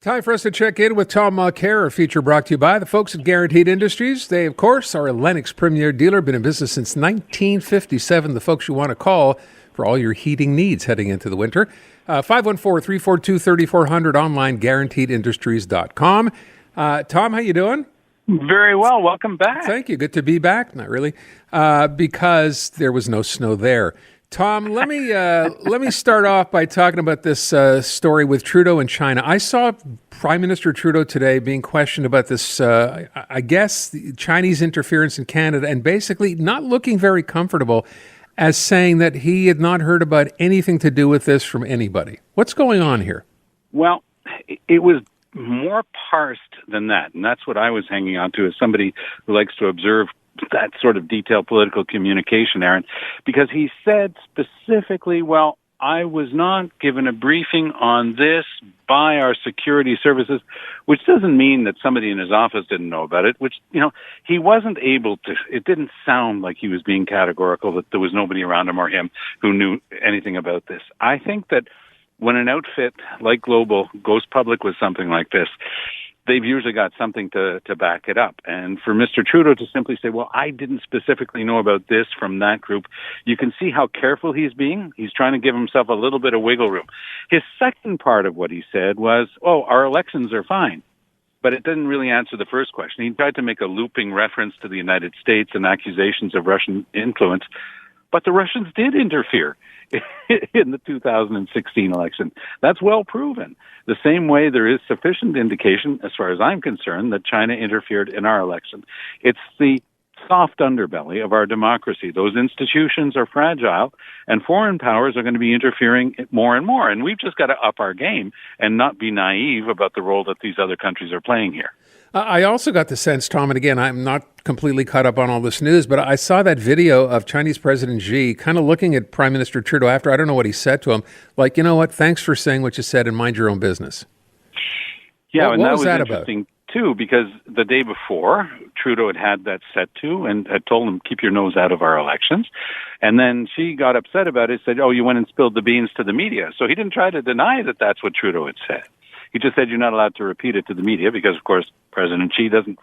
Time for us to check in with Tom Mulcair, a feature brought to you by the folks at Guaranteed Industries. They, of course, are a Lennox Premier dealer, been in business since 1957. The folks you want to call for all your heating needs heading into the winter. 514-342-3400, online, guaranteedindustries.com. Tom, how you doing? Very well. Welcome back. Thank you. Good to be back. Not really, because there was no snow there. Tom, let me start off by talking about this story with Trudeau and China. I saw Prime Minister Trudeau today being questioned about this, I guess, the Chinese interference in Canada, and basically not looking very comfortable, as saying that he had not heard about anything to do with this from anybody. What's going on here? Well, it was more parsed than that, and that's what I was hanging on to as somebody who likes to observe that sort of detailed political communication, Aaron, because he said specifically, well, I was not given a briefing on this by our security services, which doesn't mean that somebody in his office didn't know about it, which, he wasn't able to, it didn't sound like he was being categorical, that there was nobody around him or him who knew anything about this. I think that when an outfit like Global goes public with something like this, they've usually got something to back it up. And for Mr. Trudeau to simply say, well, I didn't specifically know about this from that group, you can see how careful he's being. He's trying to give himself a little bit of wiggle room. His second part of what he said was, our elections are fine. But it didn't really answer the first question. He tried to make a looping reference to the United States and accusations of Russian influence. But the Russians did interfere in the 2016 election. That's well proven. The same way there is sufficient indication, as far as I'm concerned, that China interfered in our election. It's the soft underbelly of our democracy. Those institutions are fragile, and foreign powers are going to be interfering more and more. And we've just got to up our game and not be naive about the role that these other countries are playing here. I also got the sense, Tom, and again, I'm not completely caught up on all this news, but I saw that video of Chinese President Xi kind of looking at Prime Minister Trudeau after, I don't know what he said to him, like, you know what, thanks for saying what you said and mind your own business. Yeah, what and that was about? interesting, too, because the day before, Trudeau had that set to and had told him, keep your nose out of our elections. And then Xi got upset about it, said, you went and spilled the beans to the media. So he didn't try to deny that that's what Trudeau had said. He just said you're not allowed to repeat it to the media because, of course, President Xi doesn't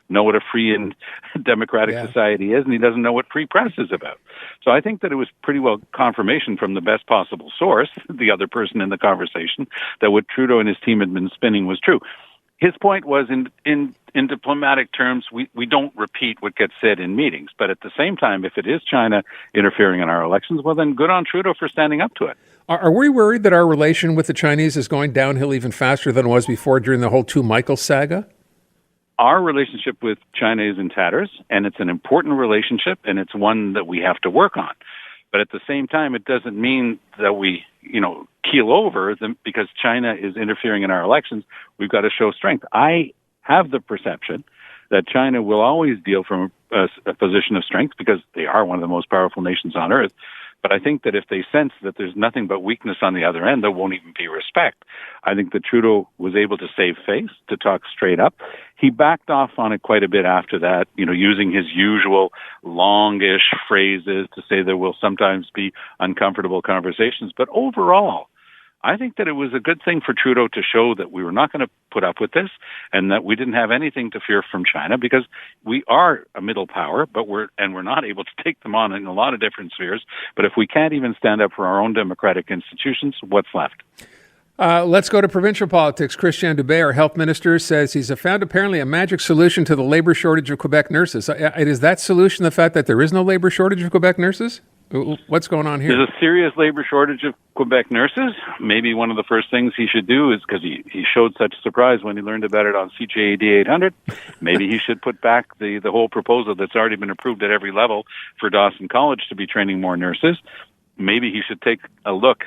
know what a free and democratic society is, and he doesn't know what free press is about. So I think that it was pretty well confirmation from the best possible source, the other person in the conversation, that what Trudeau and his team had been spinning was true. His point was, in diplomatic terms, we don't repeat what gets said in meetings. But at the same time, if it is China interfering in our elections, well, then good on Trudeau for standing up to it. Are we worried that our relation with the Chinese is going downhill even faster than it was before during the whole Two Michael saga? Our relationship with China is in tatters, and it's an important relationship, and it's one that we have to work on. But at the same time, it doesn't mean that we, keel over them because China is interfering in our elections. We've got to show strength. I have the perception that China will always deal from a position of strength because they are one of the most powerful nations on earth. But I think that if they sense that there's nothing but weakness on the other end, there won't even be respect. I think that Trudeau was able to save face, to talk straight up. He backed off on it quite a bit after that, using his usual longish phrases to say there will sometimes be uncomfortable conversations. But overall, I think that it was a good thing for Trudeau to show that we were not going to put up with this and that we didn't have anything to fear from China because we are a middle power, but we're not able to take them on in a lot of different spheres. But if we can't even stand up for our own democratic institutions, what's left? Let's go to provincial politics. Christian Dubé, our health minister, says he's found apparently a magic solution to the labor shortage of Quebec nurses. Is that solution the fact that there is no labor shortage of Quebec nurses? What's going on here? There's a serious labor shortage of Quebec nurses. Maybe one of the first things he should do is, because he showed such surprise when he learned about it on CJAD 800, maybe he should put back the whole proposal that's already been approved at every level for Dawson College to be training more nurses. Maybe he should take a look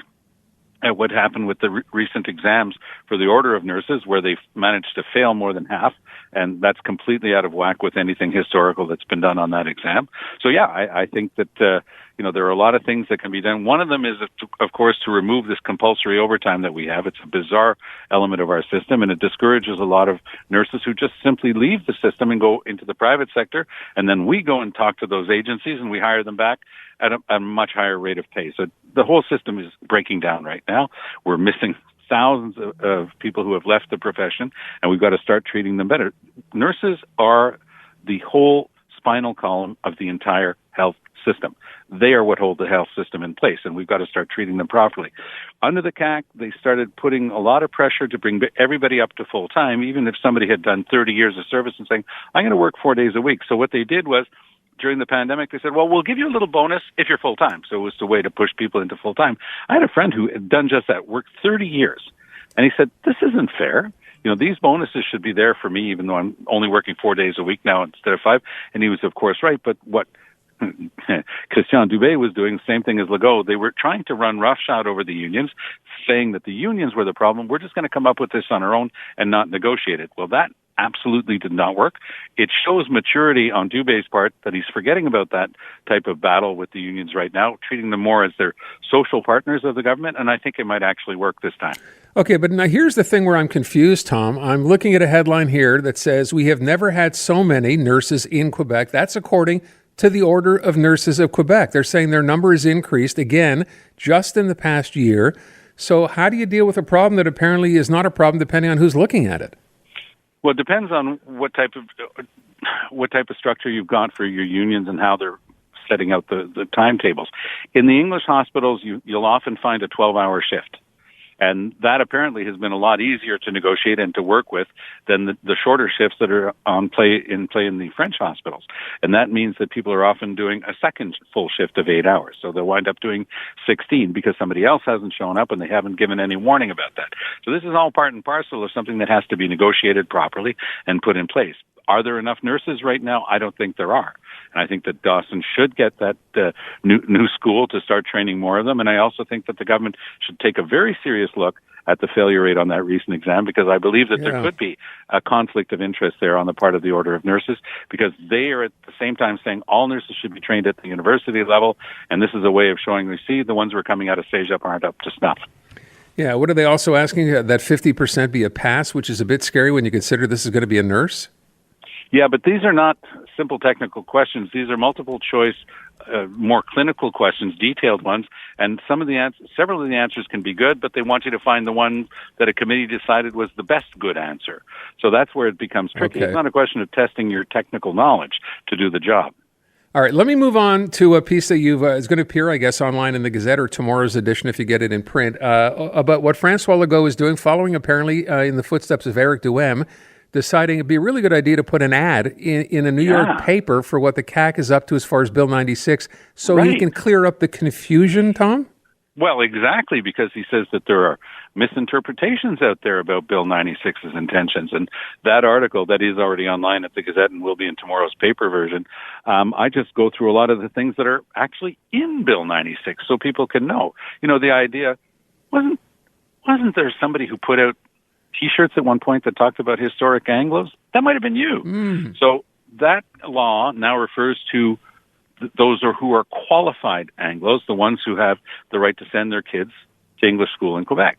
at what happened with the recent exams for the Order of Nurses, where they've managed to fail more than half, and that's completely out of whack with anything historical that's been done on that exam. So, yeah, I think that, there are a lot of things that can be done. One of them is, of course, to remove this compulsory overtime that we have. It's a bizarre element of our system, and it discourages a lot of nurses who just simply leave the system and go into the private sector, and then we go and talk to those agencies, and we hire them back at a much higher rate of pay. So the whole system is breaking down right now. We're missing thousands of people who have left the profession, and we've got to start treating them better. Nurses are the whole spinal column of the entire health system. They are what hold the health system in place, and we've got to start treating them properly. Under the CAC, they started putting a lot of pressure to bring everybody up to full time, even if somebody had done 30 years of service, and saying, I'm going to work 4 days a week. So what they did was, during the pandemic, they said, well, we'll give you a little bonus if you're full time. So it was a way to push people into full time. I had a friend who had done just that, worked 30 years. And he said, this isn't fair. These bonuses should be there for me, even though I'm only working 4 days a week now instead of 5. And he was, of course, right. But what Christian Dubé was doing, the same thing as Legault. They were trying to run roughshod over the unions, saying that the unions were the problem. We're just going to come up with this on our own and not negotiate it. Well, that absolutely did not work. It shows maturity on Dubé's part that he's forgetting about that type of battle with the unions right now, treating them more as their social partners of the government, and I think it might actually work this time. Okay, but now here's the thing where I'm confused, Tom. I'm looking at a headline here that says, we have never had so many nurses in Quebec. That's according to the Order of Nurses of Quebec. They're saying their number has increased, again, just in the past year. So how do you deal with a problem that apparently is not a problem depending on who's looking at it? Well, it depends on what type of structure you've got for your unions and how they're setting out the timetables. In the English hospitals, you'll often find a 12-hour shift. And that apparently has been a lot easier to negotiate and to work with than the shorter shifts that are in play in the French hospitals. And that means that people are often doing a second full shift of 8 hours. So they'll wind up doing 16 because somebody else hasn't shown up and they haven't given any warning about that. So this is all part and parcel of something that has to be negotiated properly and put in place. Are there enough nurses right now? I don't think there are. And I think that Dawson should get that new school to start training more of them. And I also think that the government should take a very serious look at the failure rate on that recent exam, because I believe that there could be a conflict of interest there on the part of the Order of Nurses, because they are at the same time saying all nurses should be trained at the university level. And this is a way of showing, we see the ones who are coming out of CEGEP aren't up to snuff. Yeah, what are they also asking? That 50% be a pass, which is a bit scary when you consider this is going to be a nurse? Yeah, but these are not simple technical questions. These are multiple choice, more clinical questions, detailed ones, and several of the answers can be good, but they want you to find the one that a committee decided was the best good answer. So that's where it becomes tricky. Okay. It's not a question of testing your technical knowledge to do the job. All right, let me move on to a piece that is going to appear, I guess, online in the Gazette or tomorrow's edition if you get it in print, about what François Legault is doing, following apparently in the footsteps of Eric Duhem, deciding it'd be a really good idea to put an ad in a New York paper for what the CAC is up to as far as Bill 96, so he can clear up the confusion, Tom? Well, exactly, because he says that there are misinterpretations out there about Bill 96's intentions. And that article that is already online at the Gazette and will be in tomorrow's paper version, I just go through a lot of the things that are actually in Bill 96 so people can know. The idea, wasn't there somebody who put out T-shirts at one point that talked about historic Anglos? That might have been you. So that law now refers to those who are qualified Anglos, the ones who have the right to send their kids to English school in Quebec.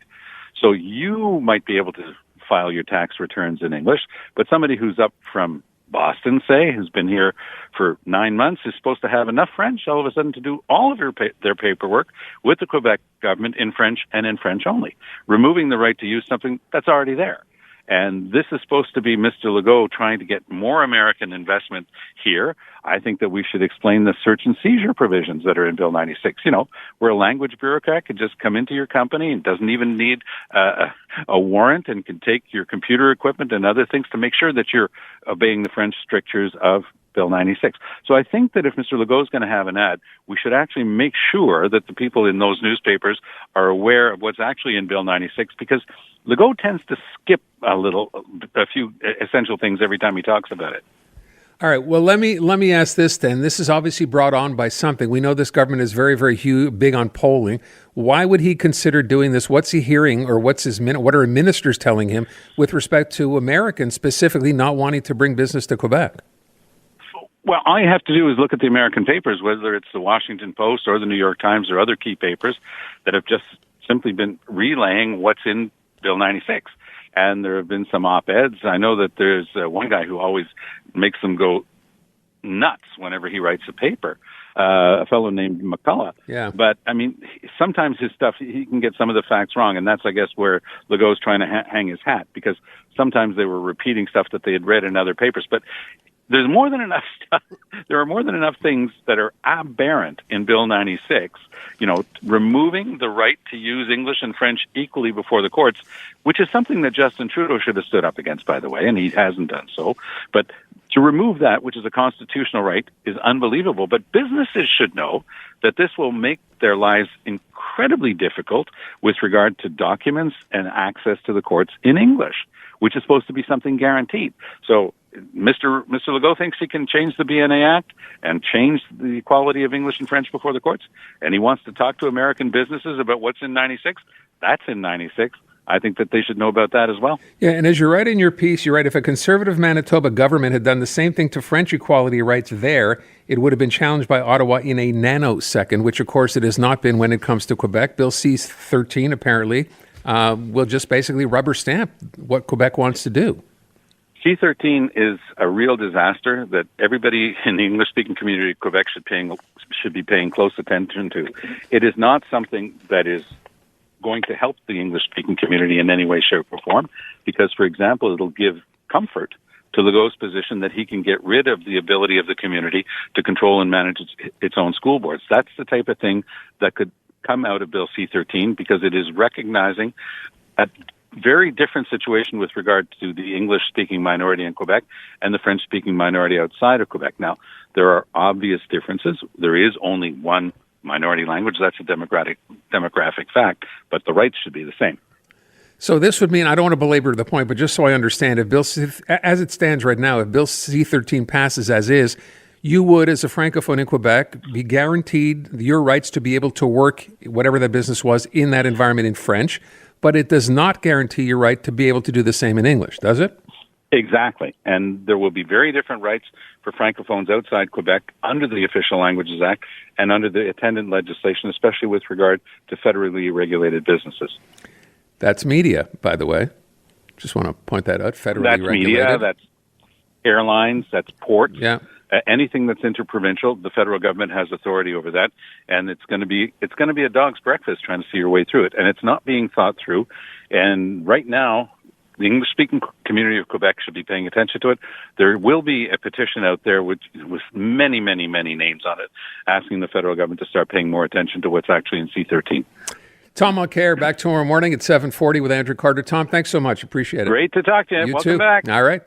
So you might be able to file your tax returns in English, but somebody who's up from Boston, say, who's been here for 9 months, is supposed to have enough French all of a sudden to do all of their paperwork with the Quebec government in French and in French only, removing the right to use something that's already there. And this is supposed to be Mr. Legault trying to get more American investment here. I think that we should explain the search and seizure provisions that are in Bill 96. Where a language bureaucrat could just come into your company and doesn't even need a warrant and can take your computer equipment and other things to make sure that you're obeying the French strictures of Bill 96. So I think that if Mr. Legault is going to have an ad, we should actually make sure that the people in those newspapers are aware of what's actually in Bill 96, because Legault tends to skip a few essential things every time he talks about it. All right. Well, let me ask this then. This is obviously brought on by something. We know this government is very, very big on polling. Why would he consider doing this? What's he hearing, or what are ministers telling him with respect to Americans specifically not wanting to bring business to Quebec? Well, all you have to do is look at the American papers, whether it's the Washington Post or the New York Times or other key papers that have just simply been relaying what's in Bill 96. And there have been some op-eds. I know that there's one guy who always makes them go nuts whenever he writes a paper. a fellow named McCullough. Yeah. But, I mean, sometimes his stuff, he can get some of the facts wrong, and that's, I guess, where Legault's trying to hang his hat, because sometimes they were repeating stuff that they had read in other papers. But there's more than enough stuff. There are more than enough things that are aberrant in Bill 96, removing the right to use English and French equally before the courts, which is something that Justin Trudeau should have stood up against, by the way, and he hasn't done so. But to remove that, which is a constitutional right, is unbelievable. But businesses should know that this will make their lives incredibly difficult with regard to documents and access to the courts in English, which is supposed to be something guaranteed. So Mr. Legault thinks he can change the BNA Act and change the equality of English and French before the courts, and he wants to talk to American businesses about what's in 96. That's in 96. I think that they should know about that as well. Yeah, and as you write in your piece, you write, if a conservative Manitoba government had done the same thing to French equality rights there, it would have been challenged by Ottawa in a nanosecond, which, of course, it has not been when it comes to Quebec. Bill C-13, apparently, will just basically rubber stamp what Quebec wants to do. C-13 is a real disaster that everybody in the English-speaking community of Quebec should be paying close attention to. It is not something that is going to help the English-speaking community in any way, shape, or form, because, for example, it'll give comfort to Legault's position that he can get rid of the ability of the community to control and manage its own school boards. That's the type of thing that could come out of Bill C-13, because it is recognizing a very different situation with regard to the English-speaking minority in Quebec and the French-speaking minority outside of Quebec. Now, there are obvious differences. There is only one minority language. That's a demographic fact, but the rights should be the same. So this would mean, I don't want to belabor the point, but just so I understand, as it stands right now, if Bill C-13 passes as is, you would, as a Francophone in Quebec, be guaranteed your rights to be able to work, whatever that business was, in that environment in French, but it does not guarantee your right to be able to do the same in English, does it? Exactly. And there will be very different rights for Francophones outside Quebec under the Official Languages Act and under the attendant legislation, especially with regard to federally regulated businesses. That's media, by the way. Just want to point that out. Federally that's regulated. Media, that's airlines, that's ports. Yeah. Anything that's interprovincial, the federal government has authority over that, and it's going to be a dog's breakfast trying to see your way through it, and it's not being thought through. And right now, the English-speaking community of Quebec should be paying attention to it. There will be a petition out there with many, many, many names on it, asking the federal government to start paying more attention to what's actually in C-13. Tom Mulcair, back tomorrow morning at 7:40 with Andrew Carter. Tom, thanks so much. Appreciate it. Great to talk to you. You Welcome too. back. All right.